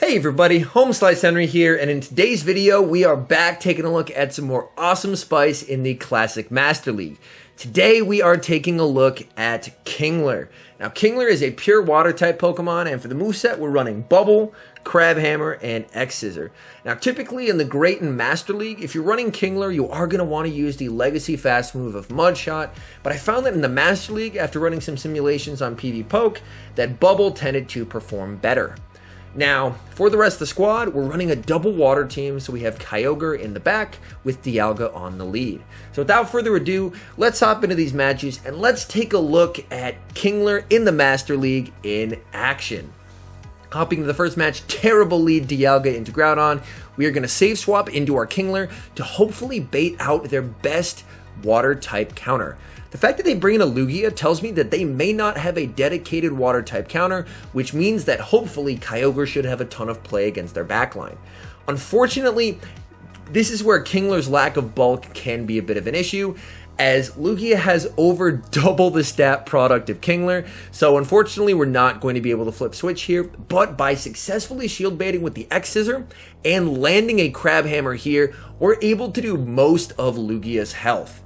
Hey everybody, HomeSliceHenry here, and in today's video we are back taking a look at some more awesome spice in the Classic Master League. Today we are taking a look at Kingler. Now Kingler is a pure water type Pokemon, and for the moveset we're running Bubble, Crab Hammer, and X-Scissor. Now typically in the Great and Master League, if you're running Kingler, you are going to want to use the Legacy Fast move of Mud Shot, but I found that in the Master League, after running some simulations on PV Poke, that Bubble tended to perform better. Now, for the rest of the squad, we're running a double water team, so we have Kyogre in the back with Dialga on the lead. So without further ado, let's hop into these matches and let's take a look at Kingler in the Master League in action. Hopping to the first match, terrible lead Dialga into Groudon. We are going to save swap into our Kingler to hopefully bait out their best water type counter. The fact that they bring in a Lugia tells me that they may not have a dedicated water type counter, which means that hopefully Kyogre should have a ton of play against their backline. Unfortunately, this is where Kingler's lack of bulk can be a bit of an issue, as Lugia has over double the stat product of Kingler, so unfortunately we're not going to be able to flip switch here, but by successfully shield baiting with the X-Scissor and landing a Crab Hammer here, we're able to do most of Lugia's health,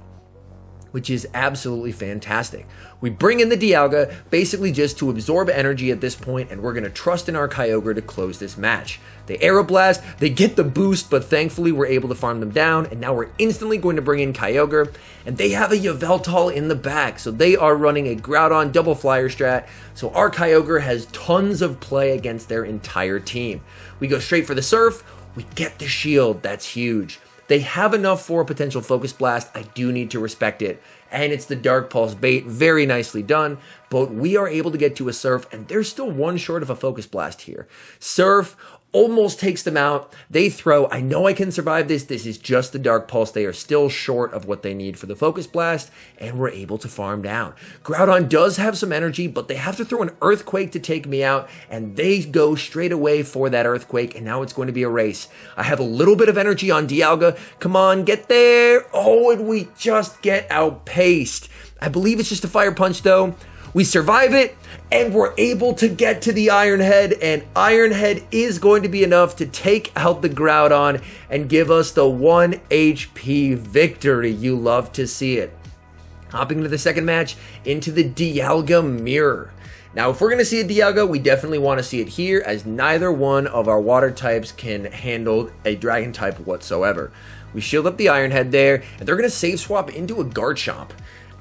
which is absolutely fantastic. We bring in the Dialga basically just to absorb energy at this point, and we're going to trust in our Kyogre to close this match. They Aeroblast, they get the boost, but thankfully we're able to farm them down, and now we're instantly going to bring in Kyogre, and they have a Yveltal in the back, so they are running a Groudon double flyer strat, so our Kyogre has tons of play against their entire team. We go straight for the Surf, we get the shield, that's huge. They have enough for a potential Focus Blast. I do need to respect it. And it's the Dark Pulse bait. Very nicely done. But we are able to get to a Surf, and they're still one short of a Focus Blast here. Surf almost takes them out. They throw. I know I can survive this. This is just the Dark Pulse. They are still short of what they need for the Focus Blast, and we're able to farm down. Groudon does have some energy, but they have to throw an Earthquake to take me out, and they go straight away for that Earthquake, and now it's going to be a race. I have a little bit of energy on Dialga. Come on, get there. Oh, and we just get outpaced. I believe it's just a Fire Punch, though. We survive it, and we're able to get to the Iron Head, and Iron Head is going to be enough to take out the Groudon and give us the 1 HP victory. You love to see it. Hopping into the second match, into the Dialga Mirror. Now, if we're going to see a Dialga, we definitely want to see it here, as neither one of our water types can handle a dragon type whatsoever. We shield up the Iron Head there, and they're going to save swap into a Garchomp.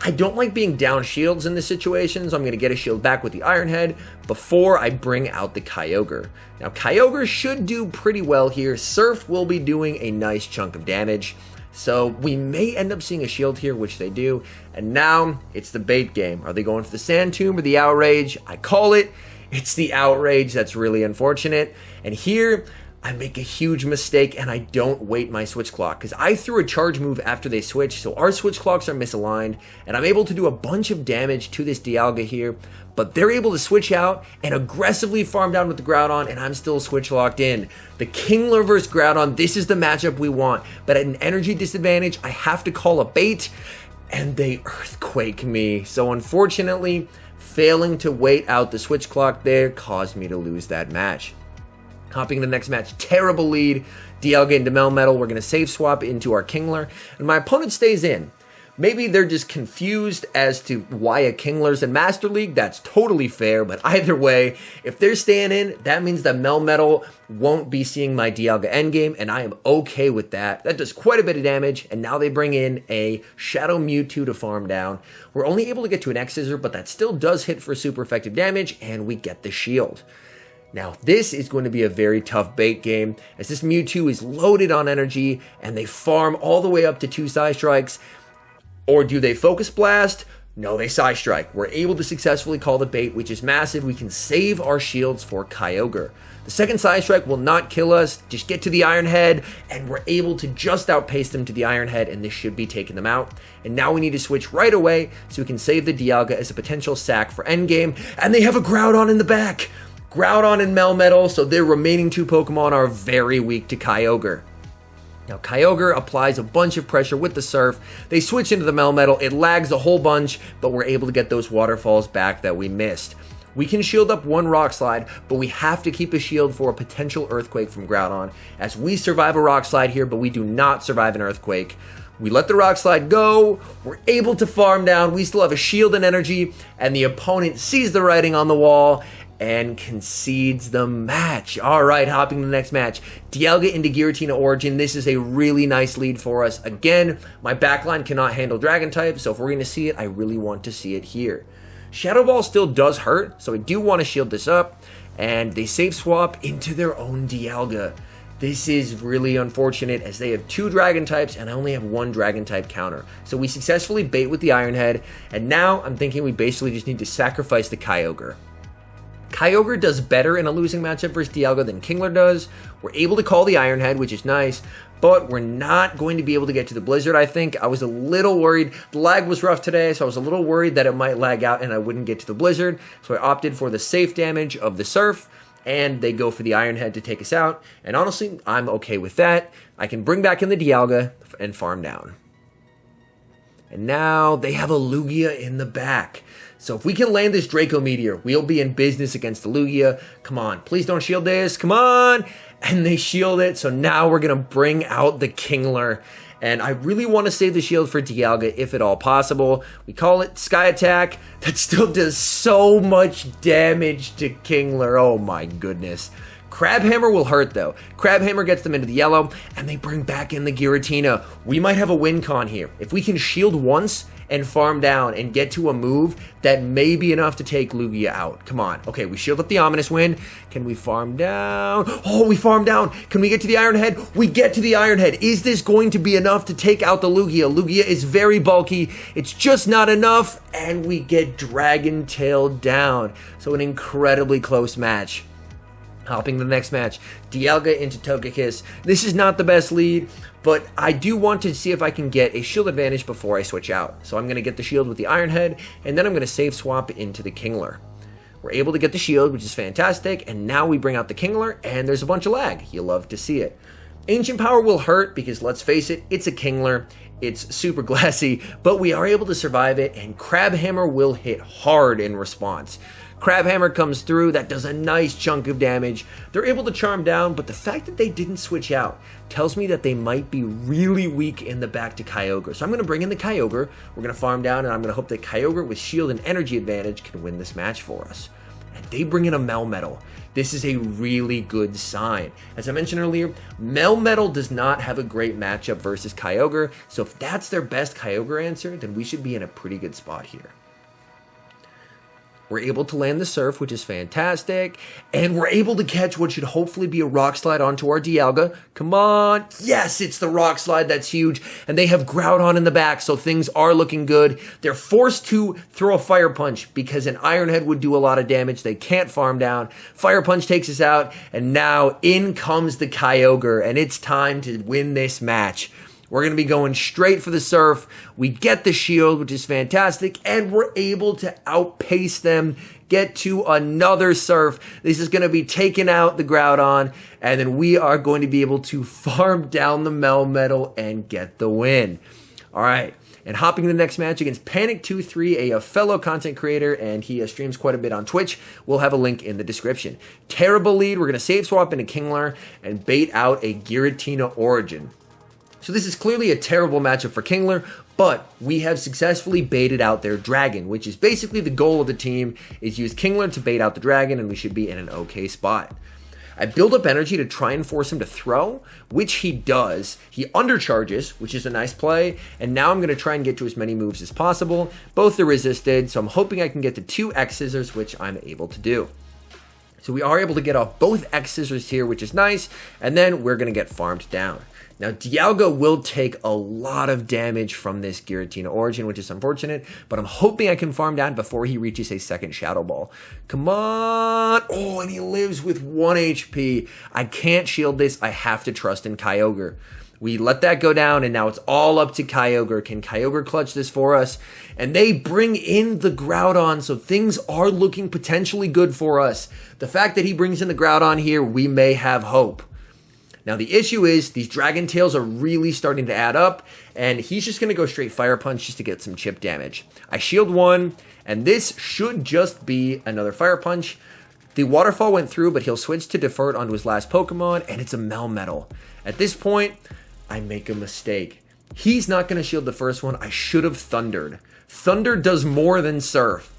I don't like being down shields in this situation, so I'm going to get a shield back with the Iron Head before I bring out the Kyogre. Now, Kyogre should do pretty well here. Surf will be doing a nice chunk of damage, so we may end up seeing a shield here, which they do. And now, it's the bait game. Are they going for the Sand Tomb or the Outrage? I call it. It's the Outrage. That's really unfortunate. And here, I make a huge mistake and I don't wait my switch clock, because I threw a charge move after they switched, so our switch clocks are misaligned, and I'm able to do a bunch of damage to this Dialga here, but they're able to switch out and aggressively farm down with the Groudon, and I'm still switch locked in. The Kingler vs Groudon, this is the matchup we want, but at an energy disadvantage, I have to call a bait, and they Earthquake me. So unfortunately, failing to wait out the switch clock there caused me to lose that match. Hopping to the next match, terrible lead, Dialga into Melmetal. We're going to save swap into our Kingler, and my opponent stays in. Maybe they're just confused as to why a Kingler's in Master League. That's totally fair, but either way, if they're staying in, that means that Melmetal won't be seeing my Dialga endgame, and I am okay with that. That does quite a bit of damage, and now they bring in a Shadow Mewtwo to farm down. We're only able to get to an X-Scissor, but that still does hit for super effective damage, and we get the shield. Now, this is going to be a very tough bait game, as this Mewtwo is loaded on energy, and they farm all the way up to 2 Psystrikes. Or do they Focus Blast? No, they Psystrike. We're able to successfully call the bait, which is massive. We can save our shields for Kyogre. The second Psystrike will not kill us, just get to the Iron Head, and we're able to just outpace them to the Iron Head, and this should be taking them out. And now we need to switch right away, so we can save the Dialga as a potential sack for endgame, and they have a Groudon in the back! Groudon and Melmetal, so their remaining 2 Pokemon are very weak to Kyogre. Now, Kyogre applies a bunch of pressure with the Surf. They switch into the Melmetal. It lags a whole bunch, but we're able to get those waterfalls back that we missed. We can shield up one Rock Slide, but we have to keep a shield for a potential Earthquake from Groudon, as we survive a Rock Slide here, but we do not survive an Earthquake. We let the Rock Slide go, we're able to farm down, we still have a shield and energy, and the opponent sees the writing on the wall and concedes the match. All right, hopping to the next match. Dialga into Giratina Origin. This is a really nice lead for us. Again, my backline cannot handle Dragon type, so if we're going to see it, I really want to see it here. Shadow Ball still does hurt, so I do want to shield this up, and they save swap into their own Dialga. This is really unfortunate, as they have 2 Dragon types, and I only have 1 Dragon type counter. So we successfully bait with the Iron Head, and now I'm thinking we basically just need to sacrifice the Kyogre. Kyogre does better in a losing matchup versus Dialga than Kingler does. We're able to call the Iron Head, which is nice, but we're not going to be able to get to the Blizzard, I think. I was a little worried. The lag was rough today, so I was a little worried that it might lag out and I wouldn't get to the Blizzard. So I opted for the safe damage of the Surf, and they go for the Iron Head to take us out. And honestly, I'm okay with that. I can bring back in the Dialga and farm down. And now they have a Lugia in the back. So if we can land this Draco Meteor, we'll be in business against the Lugia. Come on, please don't shield this. Come on. And they shield it. So now we're going to bring out the Kingler. And I really want to save the shield for Dialga if at all possible. We call it Sky Attack. That still does so much damage to Kingler. Oh my goodness. Crab Hammer will hurt though. Crab Hammer gets them into the yellow, and they bring back in the Giratina. We might have a win con here. If we can shield once and farm down and get to a move, that may be enough to take Lugia out. Come on. Okay, we shield up the Ominous Wind. Can we farm down? Oh, we farm down. Can we get to the Iron Head? We get to the Iron Head. Is this going to be enough to take out the Lugia? Lugia is very bulky. It's just not enough, and we get Dragon Tail down. So an incredibly close match. Hopping to the next match, Dialga into Togekiss. This is not the best lead, but I do want to see if I can get a shield advantage before I switch out. So I'm going to get the shield with the Iron Head, and then I'm going to save swap into the Kingler. We're able to get the shield, which is fantastic, and now we bring out the Kingler, and there's a bunch of lag. You'll love to see it. Ancient Power will hurt because, let's face it, it's a Kingler. It's super glassy, but we are able to survive it, and Crab Hammer will hit hard in response. Crab Hammer comes through, that does a nice chunk of damage. They're able to charm down, but the fact that they didn't switch out tells me that they might be really weak in the back to Kyogre. So I'm going to bring in the Kyogre, we're going to farm down, and I'm going to hope that Kyogre with shield and energy advantage can win this match for us. And they bring in a Melmetal. This is a really good sign. As I mentioned earlier, Melmetal does not have a great matchup versus Kyogre, so if that's their best Kyogre answer, then we should be in a pretty good spot here. We're able to land the Surf, which is fantastic, and we're able to catch what should hopefully be a Rock Slide onto our Dialga. Come on. Yes, it's the Rock Slide. That's huge. And they have Groudon in the back, so things are looking good. They're forced to throw a Fire Punch because an Iron Head would do a lot of damage. They can't farm down. Fire Punch takes us out, and now in comes the Kyogre, and it's time to win this match. We're going to be going straight for the Surf. We get the shield, which is fantastic, and we're able to outpace them, get to another Surf. This is going to be taking out the Groudon, and then we are going to be able to farm down the Melmetal and get the win. All right, and hopping to the next match against Panic23, a fellow content creator, and he streams quite a bit on Twitch. We'll have a link in the description. Terrible lead. We're going to save swap into Kingler and bait out a Giratina Origin. So this is clearly a terrible matchup for Kingler, but we have successfully baited out their Dragon, which is basically the goal of the team, is use Kingler to bait out the Dragon, and we should be in an okay spot. I build up energy to try and force him to throw, which he does. He undercharges, which is a nice play, and now I'm going to try and get to as many moves as possible. Both are resisted, so I'm hoping I can get to 2 X Scissors, which I'm able to do. So we are able to get off both X Scissors here, which is nice, and then we're going to get farmed down. Now, Dialga will take a lot of damage from this Giratina Origin, which is unfortunate, but I'm hoping I can farm down before he reaches a second Shadow Ball. Come on! Oh, and he lives with 1 HP. I can't shield this. I have to trust in Kyogre. We let that go down, and now it's all up to Kyogre. Can Kyogre clutch this for us? And they bring in the Groudon, so things are looking potentially good for us. The fact that he brings in the Groudon here, we may have hope. Now, the issue is these Dragon Tails are really starting to add up, and he's just going to go straight Fire Punch just to get some chip damage. I shield one, and this should just be another Fire Punch. The Waterfall went through, but he'll switch to Defer It onto his last Pokemon, and it's a Melmetal. At this point, I make a mistake. He's not going to shield the first one. I should have Thundered. Thunder does more than Surf.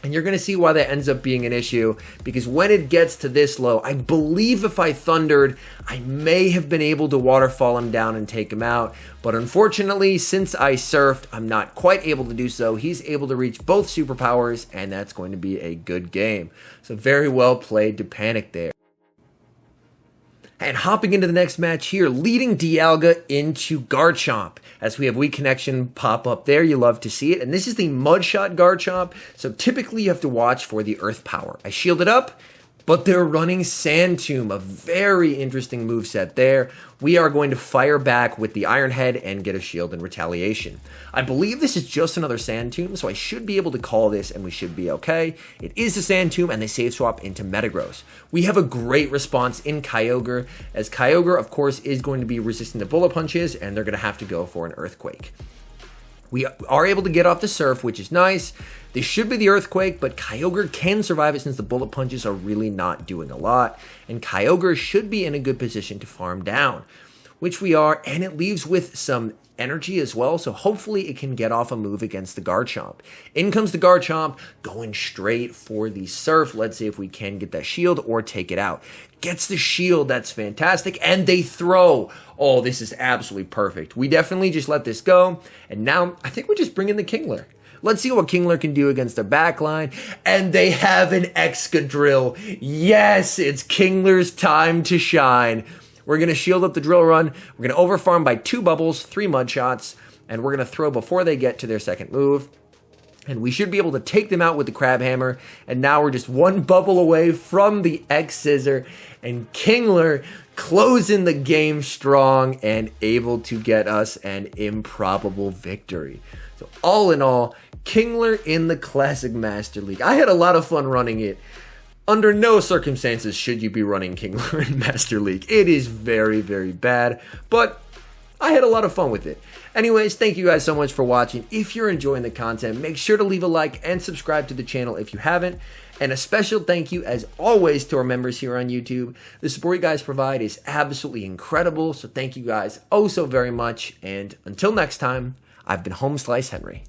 And you're going to see why that ends up being an issue, because when it gets to this low, I believe if I Thundered, I may have been able to Waterfall him down and take him out. But unfortunately, since I Surfed, I'm not quite able to do so. He's able to reach both superpowers, and that's going to be a good game. So very well played to panic there. And hopping into the next match here, leading Dialga into Garchomp. As we have Weak Connection pop up there, you love to see it. And this is the Mudshot Garchomp, so typically you have to watch for the Earth Power. I shielded up, but they're running Sand Tomb, a very interesting moveset there. We are going to fire back with the Iron Head and get a shield in retaliation. I believe this is just another Sand Tomb, so I should be able to call this and we should be okay. It is a Sand Tomb, and they save swap into Metagross. We have a great response in Kyogre, as Kyogre, of course, is going to be resistant to Bullet Punches, and they're going to have to go for an Earthquake. We are able to get off the Surf, which is nice. This should be the Earthquake, but Kyogre can survive it since the Bullet Punches are really not doing a lot. And Kyogre should be in a good position to farm down, which we are, and it leaves with some energy as well, so hopefully it can get off a move against the Garchomp. In comes the Garchomp, going straight for the Surf. Let's see if we can get that shield or take it out. Gets the shield, that's fantastic, and they throw. Oh, this is absolutely perfect. We definitely just let this go, and now I think we just bring in the Kingler. Let's see what Kingler can do against their backline, and they have an Excadrill. Yes, it's Kingler's time to shine. We're going to shield up the Drill Run. We're going to overfarm by 2 Bubbles, 3 Mud Shots, and we're going to throw before they get to their second move. And we should be able to take them out with the Crab Hammer. And now we're just 1 bubble away from the X-Scissor. And Kingler closing the game strong and able to get us an improbable victory. So all in all, Kingler in the Classic Master League. I had a lot of fun running it. Under no circumstances should you be running Kingler in Master League. It is very, very bad, but I had a lot of fun with it. Anyways, thank you guys so much for watching. If you're enjoying the content, make sure to leave a like and subscribe to the channel if you haven't. And a special thank you, as always, to our members here on YouTube. The support you guys provide is absolutely incredible, so thank you guys oh so very much. And until next time, I've been HomeSliceHenry.